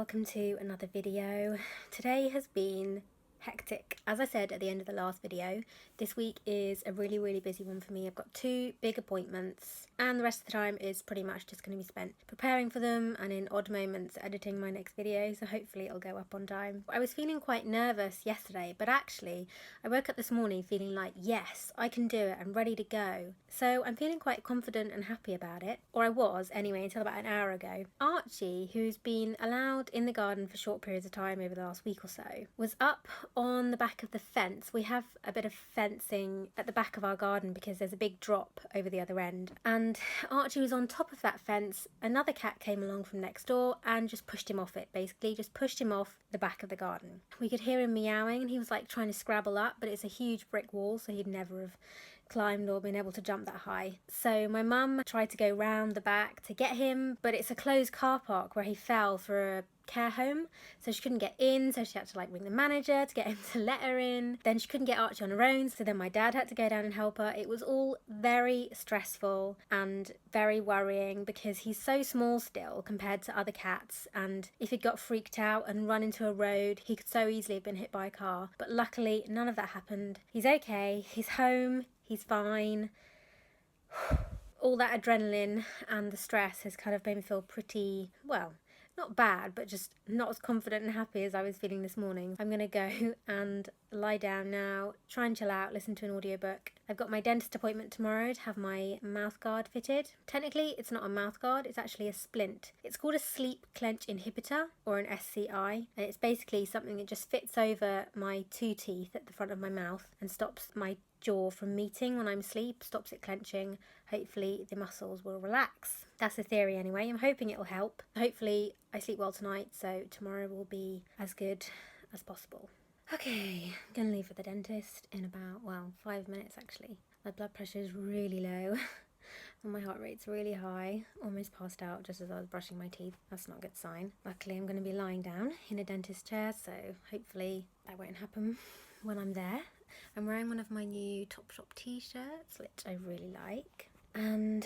welcome to another video. Today has been hectic. As I said at the end of the last video, this week is a really busy one for me. I've got 2 big appointments and the rest of the time is pretty much just going to be spent preparing for them and in odd moments editing my next video, so hopefully it'll go up on time. I was feeling quite nervous yesterday, but actually I woke up this morning feeling like, yes, I can do it, I'm ready to go. So I'm feeling quite confident and happy about it, or I was anyway until about an hour ago. Archie, who's been allowed in the garden for short periods of time over the last week or so, was up on the back of the fence. We have a bit of fencing at the back of our garden because there's a big drop over the other end, and Archie was on top of that fence. Another cat came along from next door and just pushed him off it, basically just pushed him off the back of the garden. We could hear him meowing and he was like trying to scrabble up, but it's a huge brick wall, so he'd never have climbed or been able to jump that high. So my mum tried to go round the back to get him, but it's a closed car park where he fell for a care home, so she couldn't get in, so she had to ring the manager to get him to let her in. Then she couldn't get Archie on her own, so then my dad had to go down and help her. It was all very stressful and very worrying because he's so small still compared to other cats, and if he'd got freaked out and run into a road, he could so easily have been hit by a car. But luckily none of that happened. He's okay, he's home, he's fine. All that adrenaline and the stress has kind of made me feel pretty, well, not bad, but just not as confident and happy as I was feeling this morning. I'm going to go and lie down now, try and chill out, listen to an audiobook. I've got my dentist appointment tomorrow to have my mouthguard fitted. Technically, it's not a mouthguard, it's actually a splint. It's called a sleep clench inhibitor, or an SCI, and it's basically something that just fits over my 2 teeth at the front of my mouth and stops my jaw from meeting when I'm asleep, stops it clenching. Hopefully the muscles will relax. That's the theory anyway. I'm hoping it'll help. Hopefully I sleep well tonight, so tomorrow will be as good as possible. Okay, I'm gonna leave for the dentist in about, 5 minutes actually. My blood pressure is really low and my heart rate's really high. Almost passed out just as I was brushing my teeth. That's not a good sign. Luckily I'm gonna be lying down in a dentist chair, so hopefully that won't happen when I'm there. I'm wearing one of my new Topshop t-shirts, which I really like. And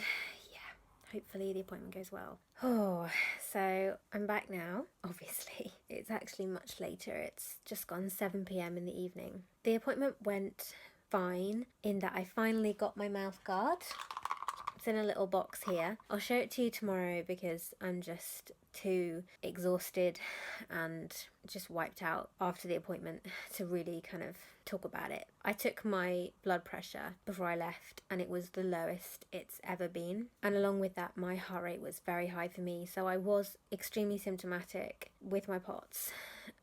yeah, hopefully the appointment goes well. Oh, so I'm back now, obviously. It's actually much later. It's just gone 7 p.m. in the evening. The appointment went fine in that I finally got my mouth guard. It's in a little box here. I'll show it to you tomorrow because I'm just too exhausted and just wiped out after the appointment to really kind of talk about it. I took my blood pressure before I left and it was the lowest it's ever been, and along with that my heart rate was very high for me, so I was extremely symptomatic with my POTS.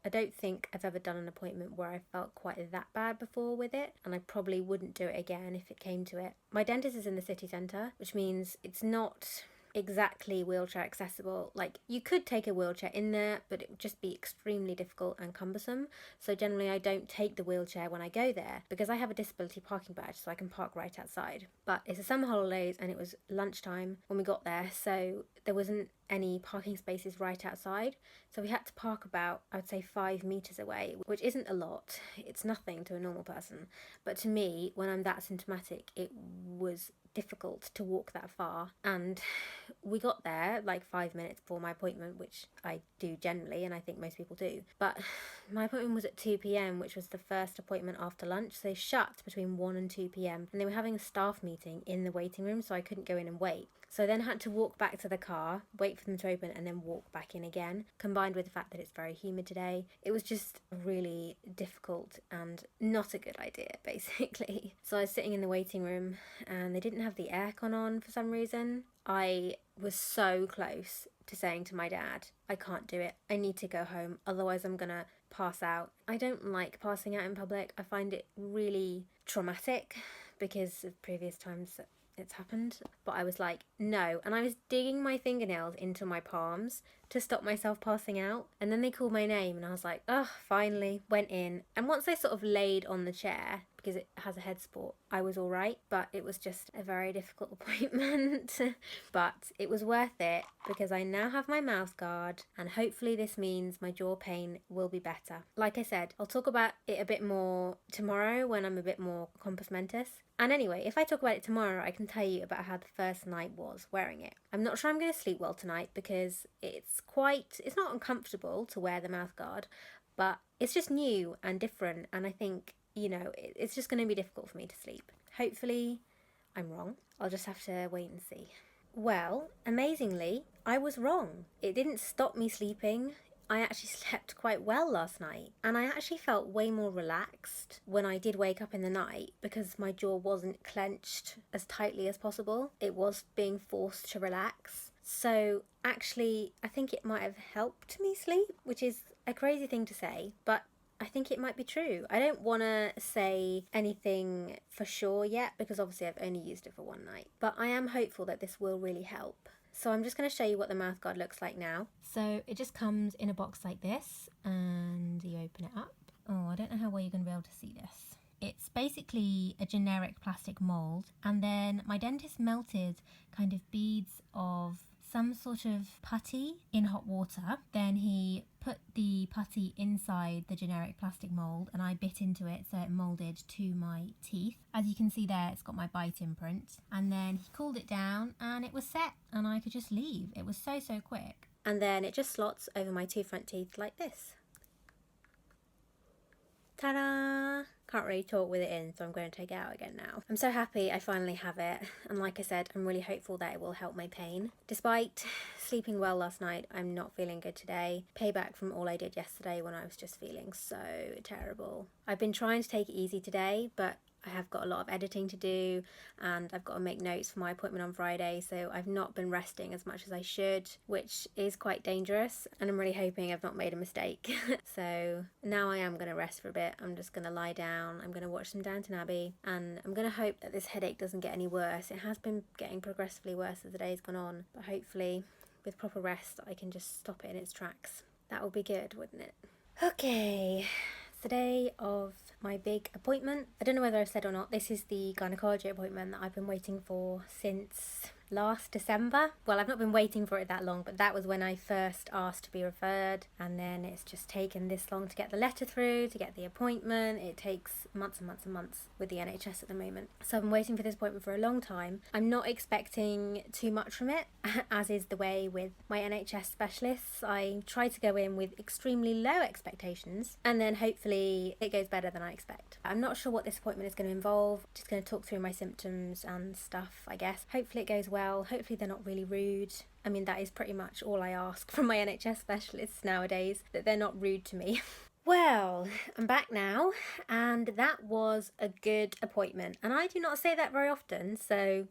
I don't think I've ever done an appointment where I felt quite that bad before with it, and I probably wouldn't do it again if it came to it. My dentist is in the city centre, which means it's not exactly wheelchair accessible. You could take a wheelchair in there, but it would just be extremely difficult and cumbersome. So generally I don't take the wheelchair when I go there because I have a disability parking badge, so I can park right outside. But it's the summer holidays and it was lunchtime when we got there, so there wasn't any parking spaces right outside, so we had to park about, I would say, 5 meters away, which isn't a lot. It's nothing to a normal person, but to me, when I'm that symptomatic, it was difficult to walk that far. And we got there 5 minutes before my appointment, which I do generally, and I think most people do, but my appointment was at 2 p.m, which was the first appointment after lunch, so they shut between 1 and 2 p.m, and they were having a staff meeting in the waiting room, so I couldn't go in and wait. So I then had to walk back to the car, wait for them to open, and then walk back in again, combined with the fact that it's very humid today. It was just really difficult and not a good idea, basically. So I was sitting in the waiting room and they didn't have the aircon on for some reason. I was so close to saying to my dad, I can't do it, I need to go home, otherwise I'm gonna pass out. I don't like passing out in public. I find it really traumatic because of previous times that it's happened, but I was like, no, and I was digging my fingernails into my palms to stop myself passing out, and then they called my name and I was like, oh, finally. Went in, and once I sort of laid on the chair, because it has a head sport, I was all right, but it was just a very difficult appointment. But it was worth it because I now have my mouth guard, and hopefully this means my jaw pain will be better. Like I said, I'll talk about it a bit more tomorrow when I'm a bit more compos mentis. And anyway, if I talk about it tomorrow, I can tell you about how the first night was wearing it. I'm not sure I'm going to sleep well tonight because it's not uncomfortable to wear the mouth guard, but it's just new and different, and I think, it's just going to be difficult for me to sleep. Hopefully I'm wrong. I'll just have to wait and see. Well, amazingly, I was wrong. It didn't stop me sleeping. I actually slept quite well last night, and I actually felt way more relaxed when I did wake up in the night because my jaw wasn't clenched as tightly as possible. It was being forced to relax. So actually, I think it might have helped me sleep, which is a crazy thing to say, but I think it might be true. I don't want to say anything for sure yet because obviously I've only used it for one night, but I am hopeful that this will really help. So I'm just going to show you what the mouth guard looks like now. So it just comes in a box like this, and you open it up. Oh, I don't know how well you're going to be able to see this. It's basically a generic plastic mould, and then my dentist melted kind of beads of some sort of putty in hot water. Then he put the putty inside the generic plastic mould, and I bit into it so it moulded to my teeth. As you can see there, it's got my bite imprint. And then he cooled it down and it was set, and I could just leave. It was so quick. And then it just slots over my two front teeth like this. Ta-da! Can't really talk with it in, so I'm going to take it out again now. I'm so happy I finally have it, and like I said, I'm really hopeful that it will help my pain. Despite sleeping well last night, I'm not feeling good today. Payback from all I did yesterday when I was just feeling so terrible. I've been trying to take it easy today, but I have got a lot of editing to do, and I've got to make notes for my appointment on Friday, so I've not been resting as much as I should, which is quite dangerous, and I'm really hoping I've not made a mistake. So now I am going to rest for a bit. I'm just going to lie down, I'm going to watch some Downton Abbey, and I'm going to hope that this headache doesn't get any worse. It has been getting progressively worse as the day's gone on, but hopefully with proper rest I can just stop it in its tracks. That would be good, wouldn't it? Okay. The day of my big appointment. I don't know whether I've said or not, this is the gynaecology appointment that I've been waiting for since last December. Well, I've not been waiting for it that long, but that was when I first asked to be referred, and then it's just taken this long to get the letter through, to get the appointment. It takes months and months and months with the NHS at the moment. So I've been waiting for this appointment for a long time. I'm not expecting too much from it, as is the way with my NHS specialists. I try to go in with extremely low expectations, and then hopefully it goes better than I expect. I'm not sure what this appointment is going to involve. Just going to talk through my symptoms and stuff, I guess. Hopefully it goes well. Hopefully they're not really rude. I mean, that is pretty much all I ask from my NHS specialists nowadays, that they're not rude to me. Well, I'm back now, and that was a good appointment, and I do not say that very often, so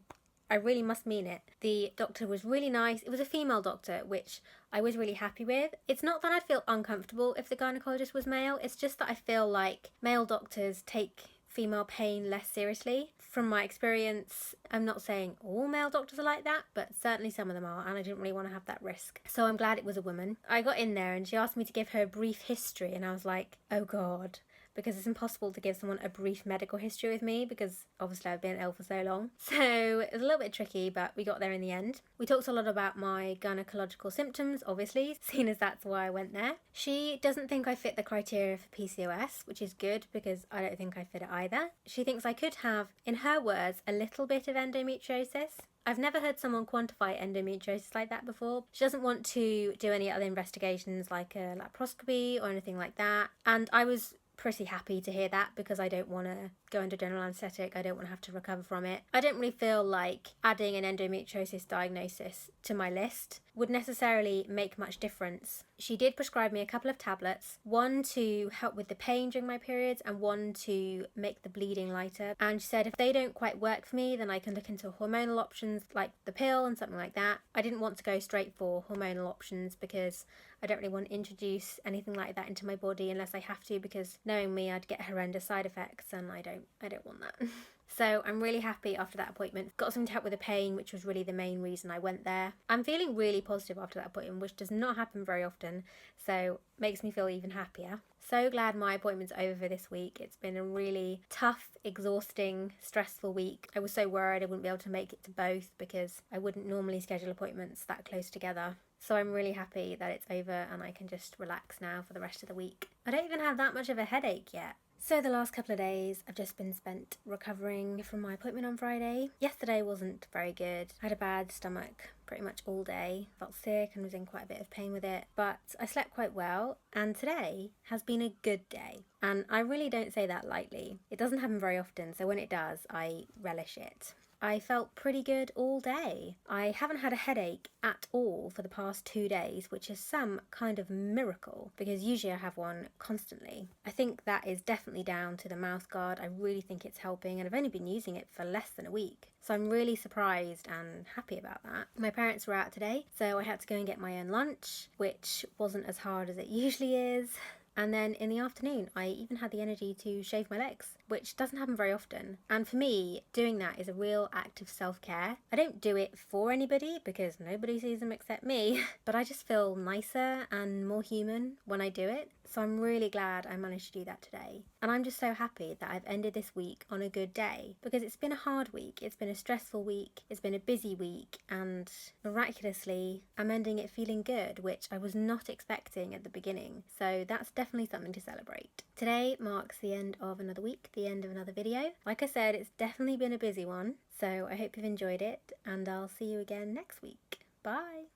I really must mean it. The doctor was really nice. It was a female doctor, which I was really happy with. It's not that I feel uncomfortable if the gynecologist was male, it's just that I feel like male doctors take female pain less seriously. From my experience, I'm not saying all male doctors are like that, but certainly some of them are, and I didn't really want to have that risk. So I'm glad it was a woman. I got in there and she asked me to give her a brief history, and I was like, oh God. Because it's impossible to give someone a brief medical history with me because obviously I've been ill for so long. So it was a little bit tricky, but we got there in the end. We talked a lot about my gynecological symptoms, obviously, seeing as that's why I went there. She doesn't think I fit the criteria for PCOS, which is good because I don't think I fit it either. She thinks I could have, in her words, a little bit of endometriosis. I've never heard someone quantify endometriosis like that before. She doesn't want to do any other investigations like a laparoscopy or anything like that. And I was pretty happy to hear that because I don't want to go under general anaesthetic. I don't want to have to recover from it. I don't really feel like adding an endometriosis diagnosis to my list would necessarily make much difference. She did prescribe me a couple of tablets, one to help with the pain during my periods and one to make the bleeding lighter. And she said if they don't quite work for me, then I can look into hormonal options like the pill and something like that. I didn't want to go straight for hormonal options because I don't really want to introduce anything like that into my body unless I have to, because knowing me, I'd get horrendous side effects and I don't want that. So I'm really happy after that appointment. Got something to help with the pain, which was really the main reason I went there. I'm feeling really positive after that appointment, which does not happen very often, so makes me feel even happier. So glad my appointment's over for this week. It's been a really tough, exhausting, stressful week. I was so worried I wouldn't be able to make it to both because I wouldn't normally schedule appointments that close together. So I'm really happy that it's over and I can just relax now for the rest of the week. I don't even have that much of a headache yet. So the last couple of days I've just been spent recovering from my appointment on Friday. Yesterday wasn't very good. I had a bad stomach pretty much all day. Felt sick and was in quite a bit of pain with it. But I slept quite well, and today has been a good day. And I really don't say that lightly. It doesn't happen very often, so when it does, I relish it. I felt pretty good all day. I haven't had a headache at all for the past 2 days, which is some kind of miracle because usually I have one constantly. I think that is definitely down to the mouthguard. I really think it's helping, and I've only been using it for less than a week. So I'm really surprised and happy about that. My parents were out today, so I had to go and get my own lunch, which wasn't as hard as it usually is. And then in the afternoon, I even had the energy to shave my legs, which doesn't happen very often. And for me, doing that is a real act of self-care. I don't do it for anybody because nobody sees them except me, but I just feel nicer and more human when I do it. So I'm really glad I managed to do that today. And I'm just so happy that I've ended this week on a good day because it's been a hard week, it's been a stressful week, it's been a busy week, and miraculously I'm ending it feeling good, which I was not expecting at the beginning. So that's definitely something to celebrate. Today marks the end of another week, the end of another video. Like I said, it's definitely been a busy one, so I hope you've enjoyed it, and I'll see you again next week. Bye!